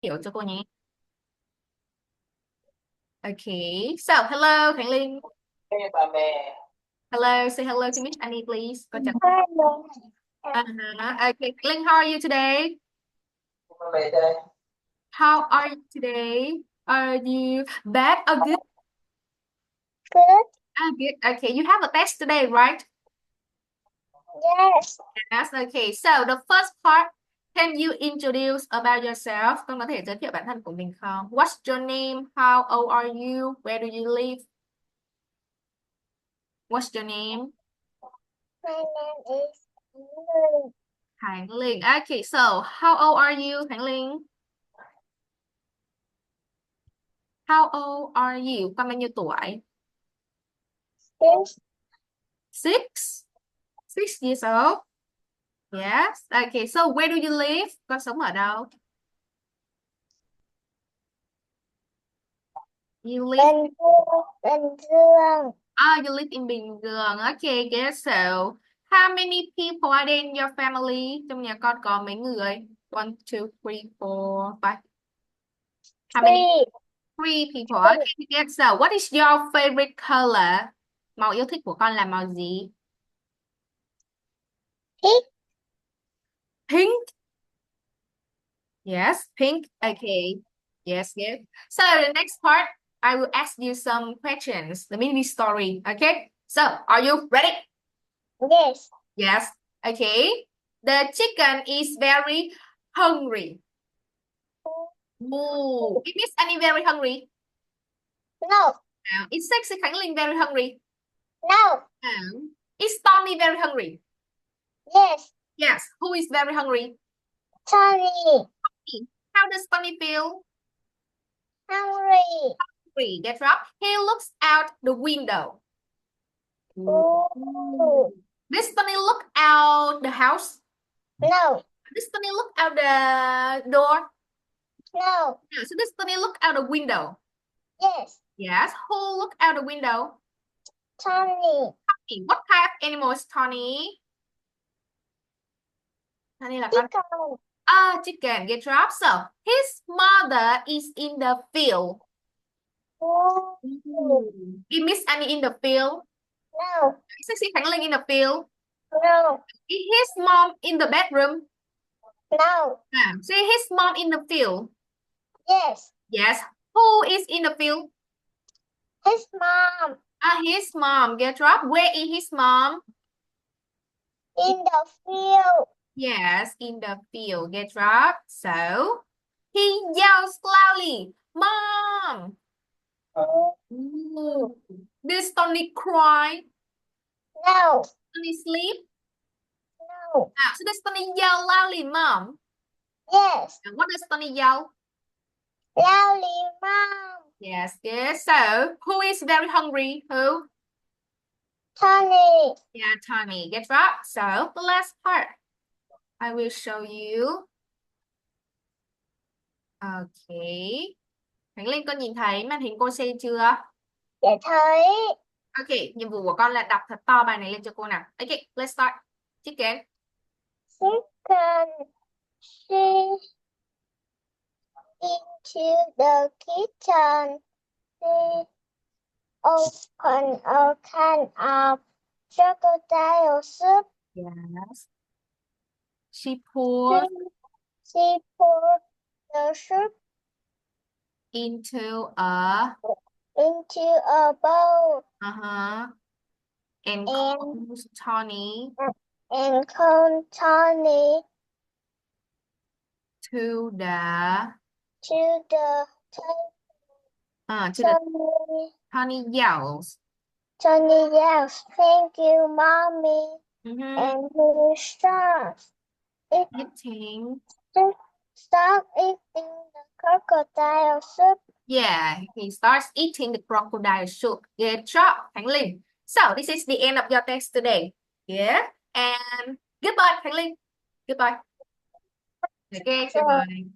hiểu cho cô nhé. Okay. So, hello, Khánh Linh. Hello, say hello to Miss Annie, please. Con chào. Hello. Okay, Linh, how are you today? How are you today? Are you bad or good? Good. Good. Okay, you have a test today, right? Yes. Yes. Okay. So, the first part, can you introduce about yourself? Con có thể giới thiệu bản thân của mình không? What's your name? How old are you? Where do you live? What's your name? My name is Linh. Khánh Linh. Okay, so how old are you, Khánh Linh? How old are you? Con bao nhiêu tuổi? Yes. 6. 6 years old. Yes. Okay, so where do you live? Con sống ở đâu? You live. Bình Dương. Bình Dương. You live in Bình Dương. Okay, good. So, how many people are there in your family? Trong nhà con có mấy người? 1, 2, 3, 4, 5. How many? Three. 3 people. Okay, good. So, what is your favorite color? Màu yêu thích của con là màu gì? Pink. Pink. Yes, pink. Okay. Yes, good. So the next part, I will ask you some questions, the mini story. Okay. So, are you ready? Yes. Yes. Okay. The chicken is very hungry. Ooh, it means Annie very hungry. No. It's sexy Khánh Linh very hungry. No. It's Tony very hungry. Yes. Yes. Who is very hungry? Tony. How does Tony feel? Hungry. Hungry. That's right. He looks out the window. Ooh. Does Tony look out the house? No. Does Tony look out the door? No. No. So does Tony look out the window? Yes. Yes. Who look out the window? Tony. Tony. What kind of animal is Tony? Tony là con. Chicken. Chicken. Get drop. So his mother is in the field. Ooh. He miss Annie in the field. No. Sexy Khánh Linh in the field. No. Is his mom in the bedroom? No. See his mom in the field. Yes. Yes. Who is in the field? His mom. His mom. Get drop. Where is his mom? In the field. Yes, in the field. Get drop. So he yells loudly, "Mom!" Ooh. Does Tony cry? No. Tony sleep? No. So does Tony yell loudly, "Mom"? Yes. And what does Tony yell? Loudly, mom. Yes, good. So who is very hungry? Who? Tony. Yeah, Tony. Get drop. So the last part, I will show you. Okay. Khánh Linh, con nhìn thấy màn hình cô xem chưa? Dạ thấy. Ok, nhiệm vụ của con là đọc thật to bài này lên cho cô nào. Ok, let's start. Chicken. Chicken. She into the kitchen. She open a can of crocodile soup. Yes. She poured She poured the soup into a into a bowl and and calls Tony called Tony to the to the table. to the Tony yells. Tony yells, "Thank you, mommy." And he Eating. starts eating the crocodile soup. Yeah, he starts eating the crocodile soup. Good job, Khánh Linh. So this is the end of your test today. Yeah, and goodbye, Khánh Linh. Goodbye. Okay, goodbye.